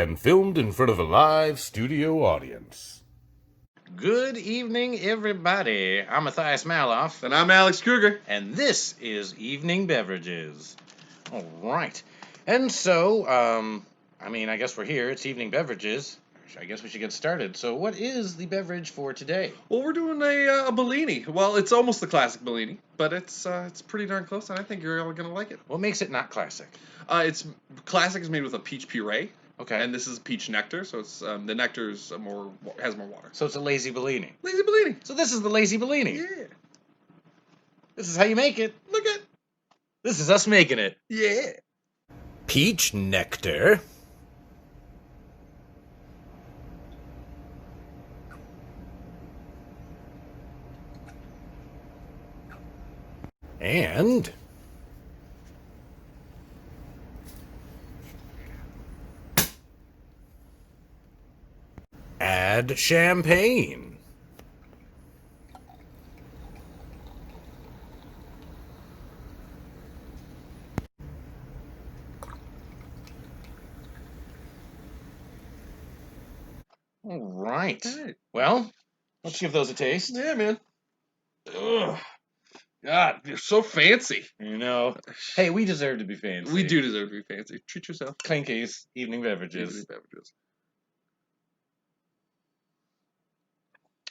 and filmed in front of a live studio audience. Good evening, everybody. I'm Matthias Maloff. And I'm Alex Kruger. And this is Evening Beverages. All right. And so, I guess we're here. It's Evening Beverages. I guess we should get started. So what is the beverage for today? Well, we're doing a Bellini. Well, it's almost the classic Bellini, but it's pretty darn close, and I think you're all going to like it. What makes it not classic? It's classic is made with a peach puree. Okay. And this is peach nectar, so it's the nectar has more water. So it's a lazy Bellini. Lazy Bellini. So this is the lazy Bellini. Yeah. This is how you make it. Look at. This is us making it. Yeah. Peach nectar. And add champagne. All right. Hey. Well, let's give those a taste. Yeah, man. Ugh. God, you're so fancy. You know, hey, we deserve to be fancy. We do deserve to be fancy. Treat yourself. Clinkies, Evening Beverages. Evening Beverages.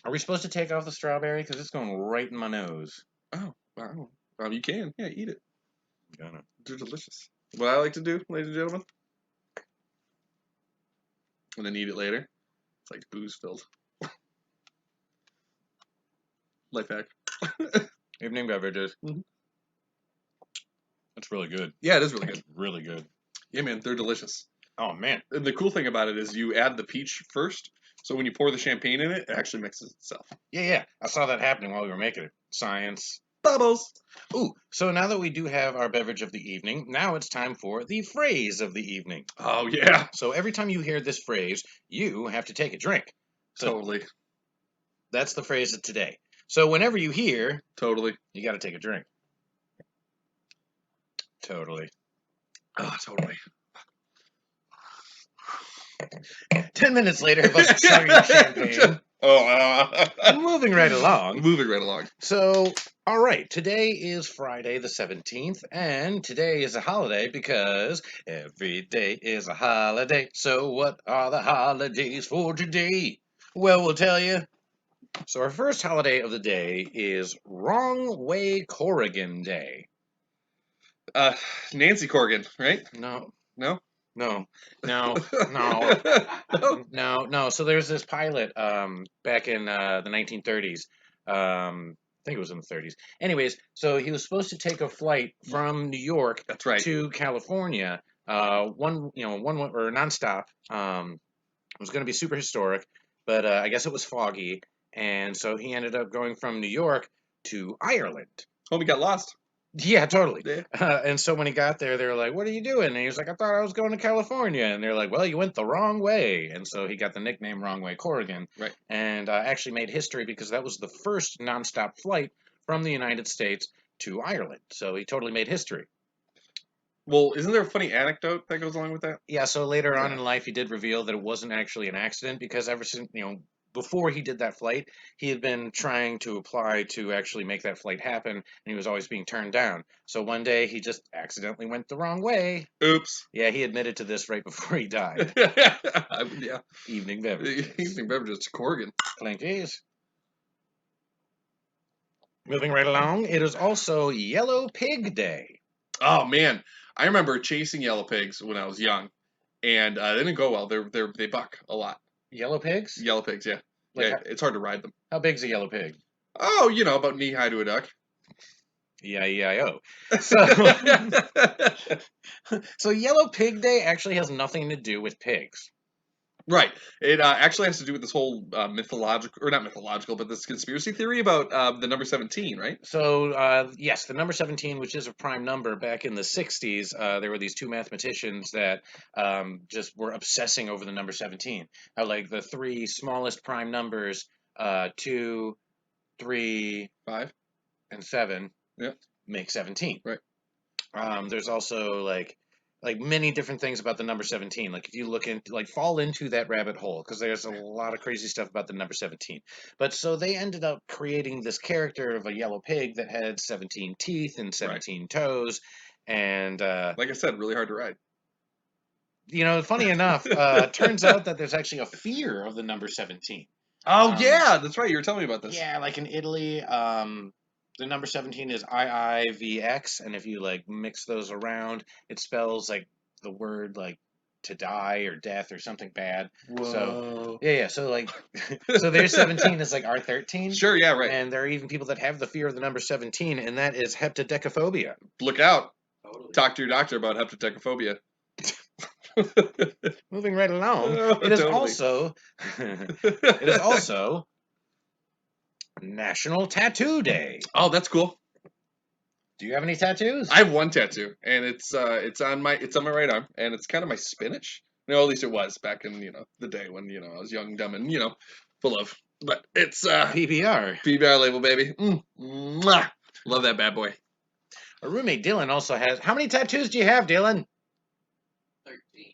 Are we supposed to take off the strawberry? Because it's going right in my nose. Oh, wow. You can. Yeah, eat it. Gonna. They're delicious. What I like to do, ladies and gentlemen, and then eat it later. It's like booze filled. Life hack. Evening Beverages. Mm-hmm. That's really good. Yeah, it is really good. It's really good. Yeah, man, they're delicious. Oh, man. And the cool thing about it is you add the peach first, so when you pour the champagne in it, it actually mixes itself. Yeah. I saw that happening while we were making it. Science. Bubbles! Ooh, so now that we do have our beverage of the evening, now it's time for the phrase of the evening. Oh, yeah. So every time you hear this phrase, you have to take a drink. So Totally. that's the phrase of today. So whenever you hear, Totally. you got to take a drink. Totally. Oh, totally. 10 minutes later, of us chugging champagne. Moving right along. Moving right along. So, all right, today is Friday the 17th, and today is a holiday because every day is a holiday. So what are the holidays for today? Well, we'll tell you. So our first holiday of the day is Wrong Way Corrigan Day. Nancy Corrigan, right? No. No? No. No. No? No. So there's this pilot back in the 1930s. I think it was in the 30s. Anyways, so he was supposed to take a flight from New York That's right. to California. One or nonstop. It was going to be super historic, but I guess it was foggy, and so he ended up going from New York to Ireland. Hope he got lost. Yeah, totally. Yeah. And so when he got there, they were like, "What are you doing?" And he was like, "I thought I was going to California." And they're like, "Well, you went the wrong way." And so he got the nickname Wrong Way Corrigan. Right. And actually made history because that was the first nonstop flight from the United States to Ireland. So he totally made history. Well, isn't there a funny anecdote that goes along with that? Yeah, so later on in life, he did reveal that it wasn't actually an accident because ever since, before he did that flight, he had been trying to apply to actually make that flight happen, and he was always being turned down. So one day, he just accidentally went the wrong way. Oops. Yeah, he admitted to this right before he died. Yeah. Evening Beverages. Evening Beverages, Corrigan. Clinkies. Moving right along, it is also Yellow Pig Day. Oh, man. I remember chasing yellow pigs when I was young, and they didn't go well. They buck a lot. Yellow pigs? Yellow pigs, yeah. Like Yeah, it's hard to ride them. How big's a yellow pig? Oh, about knee-high to a duck. E-I-E-I-O. So Yellow Pig Day actually has nothing to do with pigs. Right. It actually has to do with this whole mythological, or not mythological, but this conspiracy theory about the number 17, right? So, yes, the number 17, which is a prime number, back in the 60s, there were these two mathematicians that just were obsessing over the number 17. How, like, the three smallest prime numbers, 2, 3, 5, and 7, yeah, make 17. Right. There's also, like, like many different things about the number 17. Like if you look into, like, fall into that rabbit hole, because there's a lot of crazy stuff about the number 17. But so they ended up creating this character of a yellow pig that had 17 teeth and 17 toes. And, Like I said, really hard to ride. funny enough, turns out that there's actually a fear of the number 17. Oh, yeah, that's right. You were telling me about this. Yeah, like in Italy, the number 17 is IIVX, and if you like mix those around, it spells like the word like to die or death or something bad. Whoa. So yeah. So like, so their 17 is like our 13. Sure, yeah, right. And there are even people that have the fear of the number 17, and that is heptadecaphobia. Look out. Totally. Talk to your doctor about heptadecaphobia. Moving right along, Oh, it is totally. also it is also National Tattoo Day. Oh, that's cool. Do you have any tattoos? I have one tattoo, and it's on my right arm, and it's kind of my spinach. No, at least it was back in the day when I was young, dumb, and full of. But it's PBR. PBR label, baby. Mwah. Love that bad boy. Our roommate Dylan also has. How many tattoos do you have, Dylan? 13.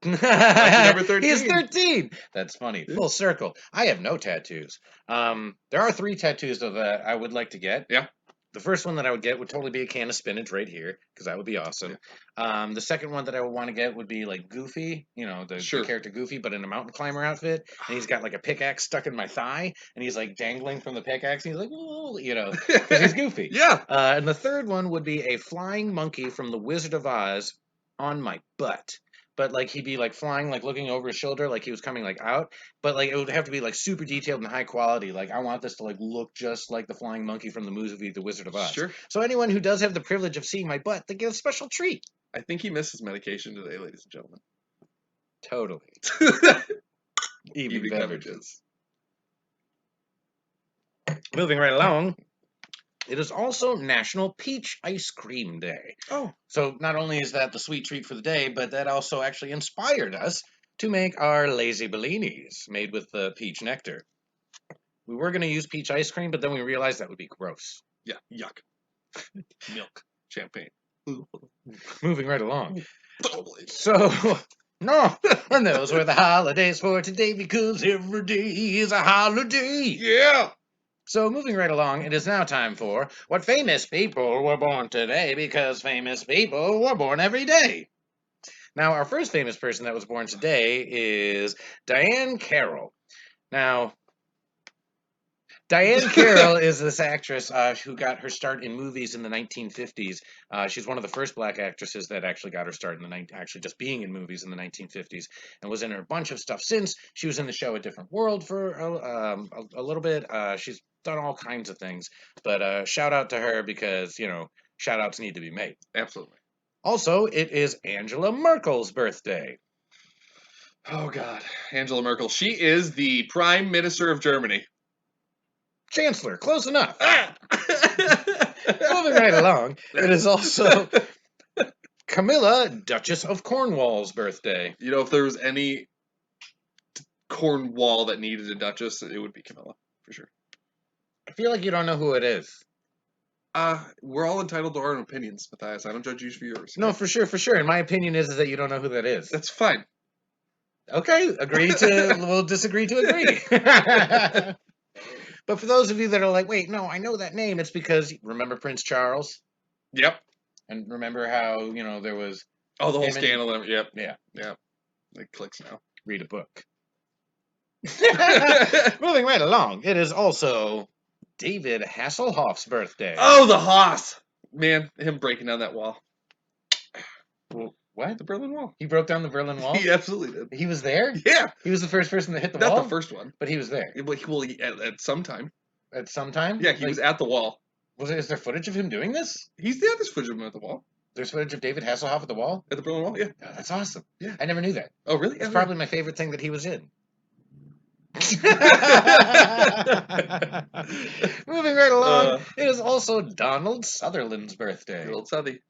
Number 13. He's 13. That's funny. Full circle. I have no tattoos. There are 3 tattoos though that I would like to get. Yeah. The first one that I would get would totally be a can of spinach right here, because that would be awesome. Yeah. The second one that I would want to get would be like Goofy, the character Goofy, but in a mountain climber outfit, and he's got like a pickaxe stuck in my thigh, and he's like dangling from the pickaxe, and he's like, whoa, because he's Goofy. Yeah. And the third one would be a flying monkey from The Wizard of Oz on my butt. But like he'd be like flying, like looking over his shoulder, like he was coming like out. But like it would have to be like super detailed and high quality. Like I want this to like look just like the flying monkey from the movie The Wizard of Oz. Sure. So anyone who does have the privilege of seeing my butt, they get a special treat. I think he misses medication today, ladies and gentlemen. Totally. Even beverages. Moving right along. It is also National Peach Ice Cream Day. Oh. So not only is that the sweet treat for the day, but that also actually inspired us to make our lazy Bellinis made with the peach nectar. We were going to use peach ice cream, but then we realized that would be gross. Yeah, yuck. Milk. Champagne. Moving right along. Totally. So, no, and those were the holidays for today, because every day is a holiday. Yeah. So moving right along, it is now time for what famous people were born today, because famous people were born every day. Now, our first famous person that was born today is Diane Carroll. Now, Diane Carroll is this actress who got her start in movies in the 1950s. She's one of the first black actresses that actually got her start in actually just being in movies in the 1950s, and was in a bunch of stuff since. She was in the show A Different World for a little bit. She's done all kinds of things, but shout out to her, because shout outs need to be made. Absolutely. Also, it is Angela Merkel's birthday. Oh God, Angela Merkel. She is the Prime Minister of Germany. Chancellor, close enough. Moving right along, it is also Camilla, Duchess of Cornwall's birthday. If there was any Cornwall that needed a duchess, it would be Camilla, for sure. I feel like you don't know who it is. We're all entitled to our own opinions, Matthias. I don't judge you for yours. No, for sure. And my opinion is that you don't know who that is. That's fine. Okay, we'll disagree to agree. But for those of you that are like, wait, no, I know that name, it's because, remember Prince Charles? Yep. And remember how, there was... Oh, the whole scandal. Yep. Yeah. It clicks now. Read a book. Moving right along, it is also David Hasselhoff's birthday. Oh, the Haas! Man, him breaking down that wall. What? The Berlin Wall. He broke down the Berlin Wall? He absolutely did. He was there? Yeah. He was the first person to hit the wall? Not the first one. But he was there. Well, at some time. At some time? Yeah, he was at the wall. Is there footage of him doing this? There's footage of him at the wall. There's footage of David Hasselhoff at the wall? At the Berlin Wall, yeah. Oh, that's awesome. Yeah. I never knew that. Oh, really? It's probably my favorite thing that he was in. Moving right along, it is also Donald Sutherland's birthday. Good old Southie.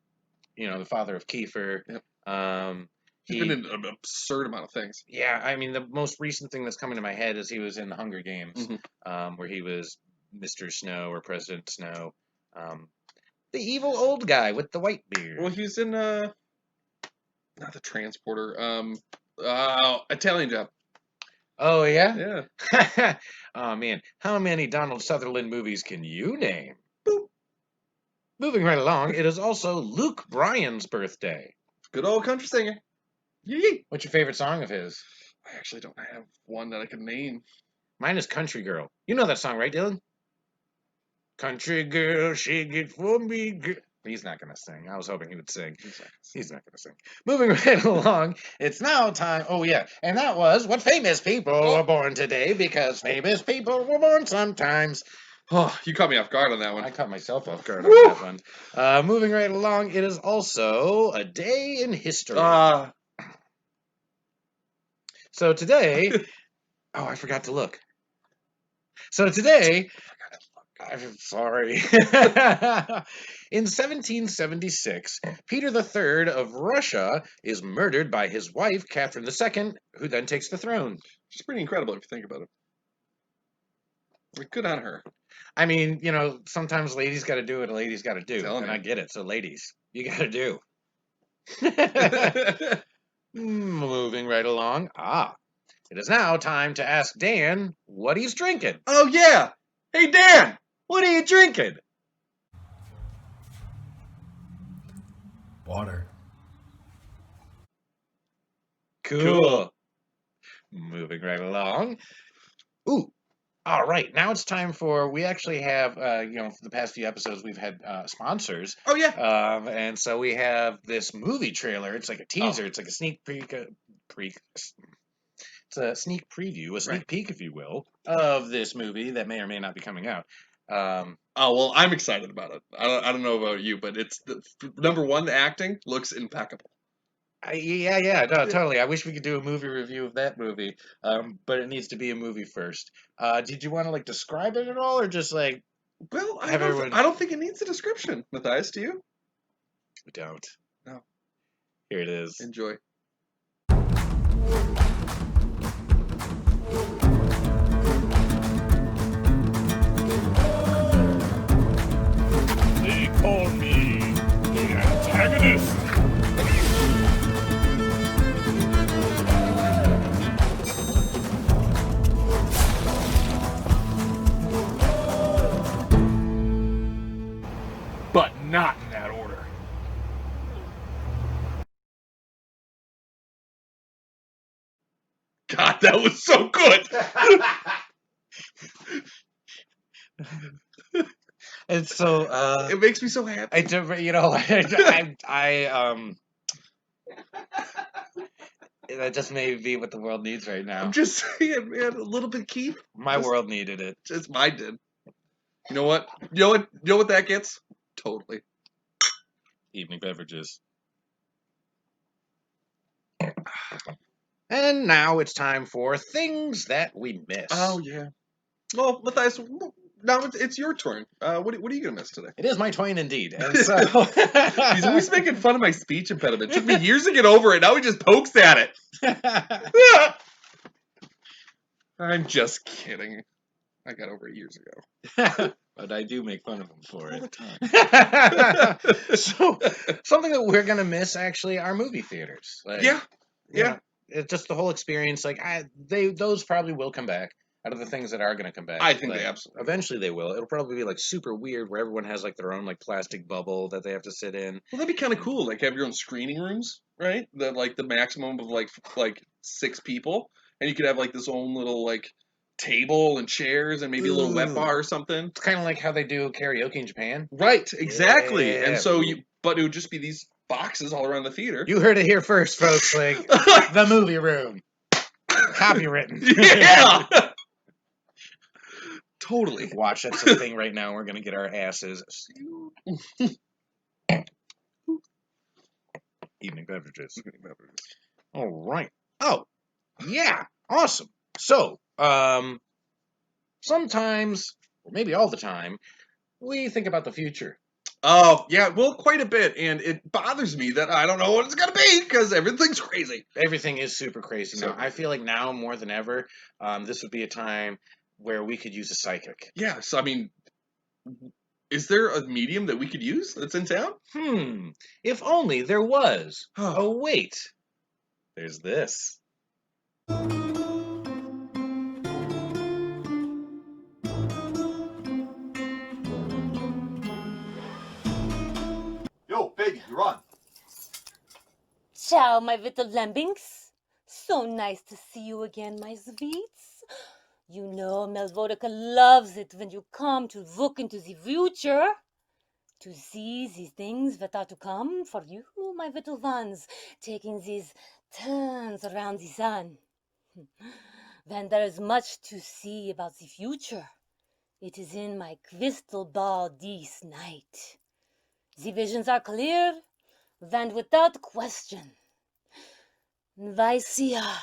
The father of Kiefer. Yep. He's been in an absurd amount of things. Yeah, I mean, the most recent thing that's coming to my head is he was in the Hunger Games, where he was Mr. Snow or President Snow. The evil old guy with the white beard. Well, he was in not the transporter. Italian Job. Oh, yeah? Yeah. Oh, man. How many Donald Sutherland movies can you name? Moving right along, it is also Luke Bryan's birthday. Good old country singer. Yee. What's your favorite song of his? I actually don't have one that I can name. Mine is Country Girl. You know that song, right, Dylan? Country girl, shake it for me, girl. He's not going to sing. I was hoping he would sing. He's not going to sing. Moving right along, it's now time. Oh, yeah. And that was what famous people were born today, because famous people were born sometimes. Oh, you caught me off guard on that one. I caught myself off guard Woo! on that one. Moving right along, it is also a day in history. So today, oh, I forgot to look. So today, I'm sorry. In 1776, Peter III of Russia is murdered by his wife, Catherine II, who then takes the throne. It's pretty incredible if you think about it. Good on her. I mean, you know, sometimes ladies got to do what a lady's got to do, Telling and you. I get it. So, ladies, you got to do. Moving right along. It is now time to ask Dan what he's drinking. Oh, yeah. Hey, Dan. What are you drinking? Water. Cool. Moving right along. Ooh. All right. Now it's time for. We actually have, for the past few episodes, we've had sponsors. Oh, yeah. And so we have this movie trailer. It's like a teaser. It's like a sneak It's a sneak preview, a sneak peek, if you will, of this movie that may or may not be coming out. Oh, well, I'm excited about it. I don't know about you, but it's number one, the acting looks impeccable. No, totally. I wish we could do a movie review of that movie, but it needs to be a movie first. Did you want to like describe it at all, or just like Well, have everyone? I don't think it needs a description, Matthias. Do you? We don't. No. Here it is. Enjoy. They call me the antagonist. But not in that order. God, that was so good. It's so. It makes me so happy. That just may be what the world needs right now. I'm just saying, man. A little bit, Keith. My world needed it. Just mine did. You know what? You know what that gets? Totally. Evening beverages. And now it's time for things that we miss. Oh yeah. Well, Matthias, now it's your turn. What are you gonna miss today? It is my turn indeed. And so He's always making fun of my speech impediment. It took me years to get over it. Now he just pokes at it. I'm just kidding. I got over it years ago. But I do make fun of him for All it. the time. So something that we're gonna miss actually are movie theaters. Like, Yeah. you know, it's just the whole experience. Like those probably will come back. Out of the things that are going to come back, I think like, they absolutely. Eventually they will. It'll probably be like super weird, where everyone has like their own like plastic bubble that they have to sit in. Well, that'd be kind of cool. Like have your own screening rooms, right? That like the maximum of like 6 people, and you could have like this own little like table and chairs and maybe a little wet bar or something. It's kind of like how they do karaoke in Japan. Right, exactly. Yeah. And so but it would just be these boxes all around the theater. You heard it here first, folks. Like the movie room, copywritten. Yeah. Totally. Watch, that's the thing right now. We're gonna get our asses. Evening beverages. All right. Oh, yeah. Awesome. So, sometimes, or maybe all the time, we think about the future. Oh, yeah, well, quite a bit. And it bothers me that I don't know what it's going to be because everything's crazy. Everything is super crazy now. I feel like now more than ever, this would be a time where we could use a psychic. Yes, I mean, Is there a medium that we could use that's in town? If only there was. Oh, wait. There's this. Yo, baby, you're on. Ciao, my little lemmings. So nice to see you again, my sweets. You know Melvodica loves it when you come to look into the future. To see these things that are to come for you, my little ones, taking these turns around the sun. Then there is much to see about the future. It is in my crystal ball this night. The visions are clear, and without question. Vaisia,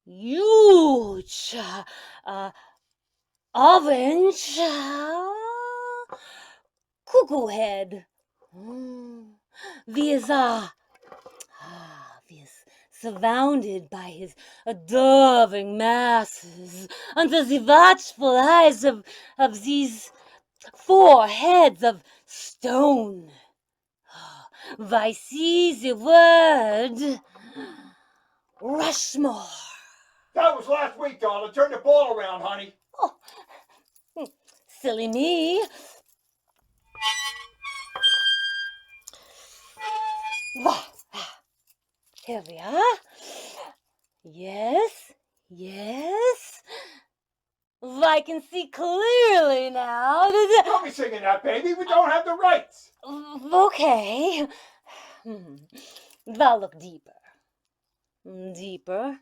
huge, orange, cuckoo head. Visa, he is surrounded by his adoring masses under the watchful eyes of these 4 heads of stone. I see the word Rushmore. That was last week, darling. Turn the ball around, honey. Oh, silly me. Here we are. Yes, yes. I can see clearly now. Don't be singing that, baby. We don't have the rights. Okay. I'll look deeper. Deeper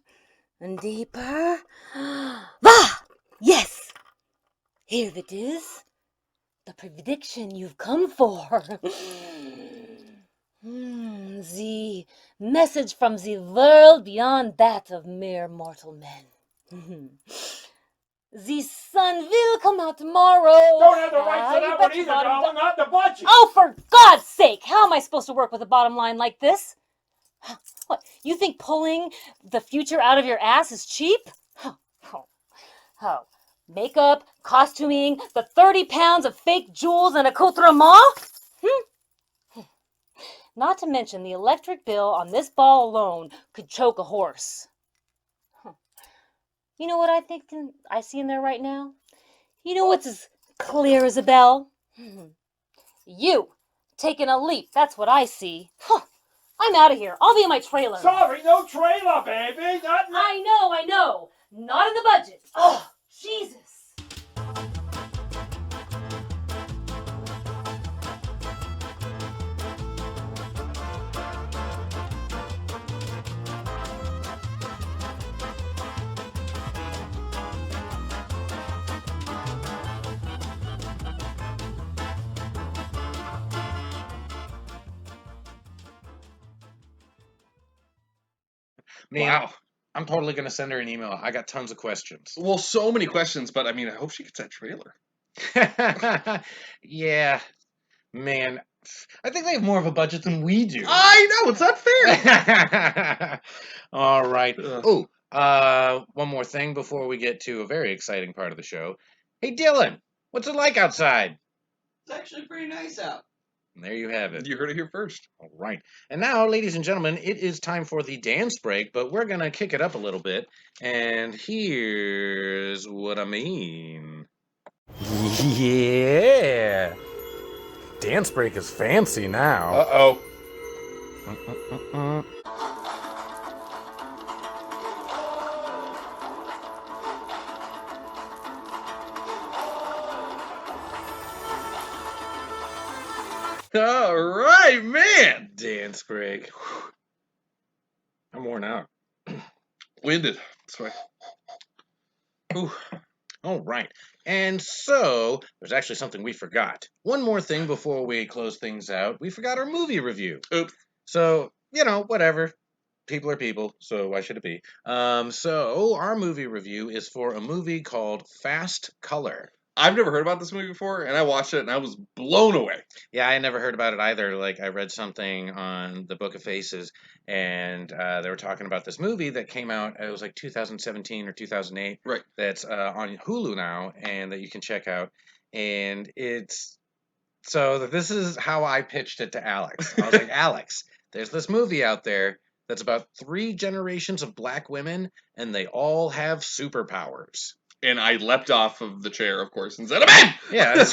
and deeper. Yes! Here it is. The prediction you've come for. The message from the world beyond that of mere mortal men. The sun will come out tomorrow. Don't have the rights to that one either, darling. Not the budget. Oh, for God's sake! How am I supposed to work with a bottom line like this? What, you think pulling the future out of your ass is cheap? Makeup, costuming, the 30 pounds of fake jewels and accoutrement? Not to mention the electric bill on this ball alone could choke a horse. You know what I see in there right now? You know what's as clear as a bell? You taking a leap, that's what I see. I'm out of here. I'll be in my trailer. Sorry, no trailer, baby. I know. Not in the budget. Oh, Jesus. Wow. I'm totally going to send her an email. I got tons of questions. Well, so many questions, but I mean, I hope she gets that trailer. Yeah. Man, I think they have more of a budget than we do. I know, it's not fair. All right. One more thing before we get to a very exciting part of the show. Hey, Dylan, what's it like outside? It's actually pretty nice out. And there you have it. You heard it here first. All right. And now, ladies and gentlemen, it is time for the dance break, but we're going to kick it up a little bit. And here's what I mean. Yeah. Dance break is fancy now. Uh-oh. All right, man. Dance break. I'm worn out. Winded. That's right. All right. And so, there's actually something we forgot. One more thing before we close things out. We forgot our movie review. Oops. So, whatever. People are people, so why should it be? So, our movie review is for a movie called Fast Color. I've never heard about this movie before, and I watched it, and I was blown away. Yeah, I never heard about it either. Like, I read something on the Book of Faces, and they were talking about this movie that came out, it was like 2017 or 2008. Right. That's on Hulu now, and that you can check out. and this is how I pitched it to Alex. I was like, Alex, there's this movie out there that's about 3 generations of black women, and they all have superpowers. And I leapt off of the chair, of course, and said, "I'm in!" Yeah,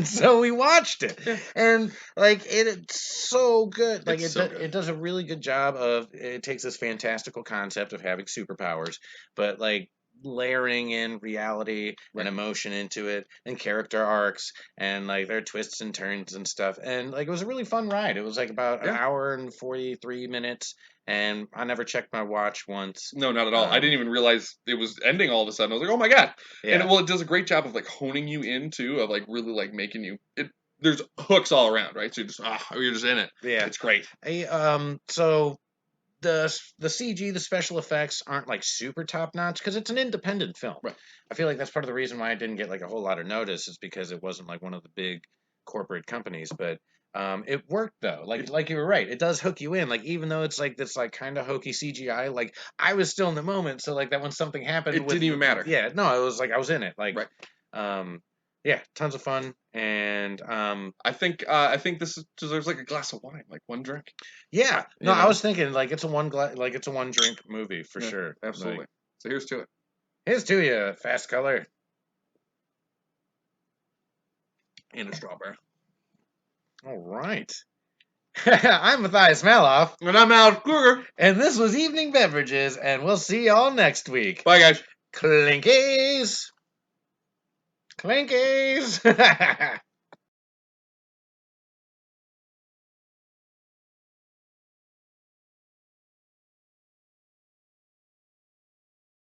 so we watched it, Yeah. and like it's so good. Like It's so good. it does a really good job of it takes this fantastical concept of having superpowers, but like layering in reality Right. and emotion into it, and character arcs, and like their twists and turns and stuff. And like it was a really fun ride. It was like about an Yeah. hour and 43 minutes, and I never checked my watch once. No, not at all. I Um, didn't even realize it was ending all of a sudden. I was like, "Oh my god!" Yeah. And it does a great job of like honing you into, of like really like making you. There's hooks all around, right? So you're just in it. Yeah. It's great. So the CG, the special effects aren't like super top notch because it's an independent film. Right. I feel like that's part of the reason why I didn't get like a whole lot of notice is because it wasn't like one of the big corporate companies, but it worked though. Like you were right, it does hook you in. Like even though it's like this like kind of hokey CGI, like I was still in the moment, so like that when something happened, It didn't even matter. Yeah, no, it was like I was in it. Like, Right. Yeah, tons of fun, and I think this deserves like a glass of wine, like one drink. yeah, no, You I know? was thinking like it's a one drink movie for Yeah, sure. Absolutely. Like, So here's to it. here's to you, fast color. And a strawberry. All right. I'm Matthias Maloff, And I'm Alex Kruger. and this was Evening Beverages, and we'll see y'all next week. Bye, guys. Clinkies! Clinkies!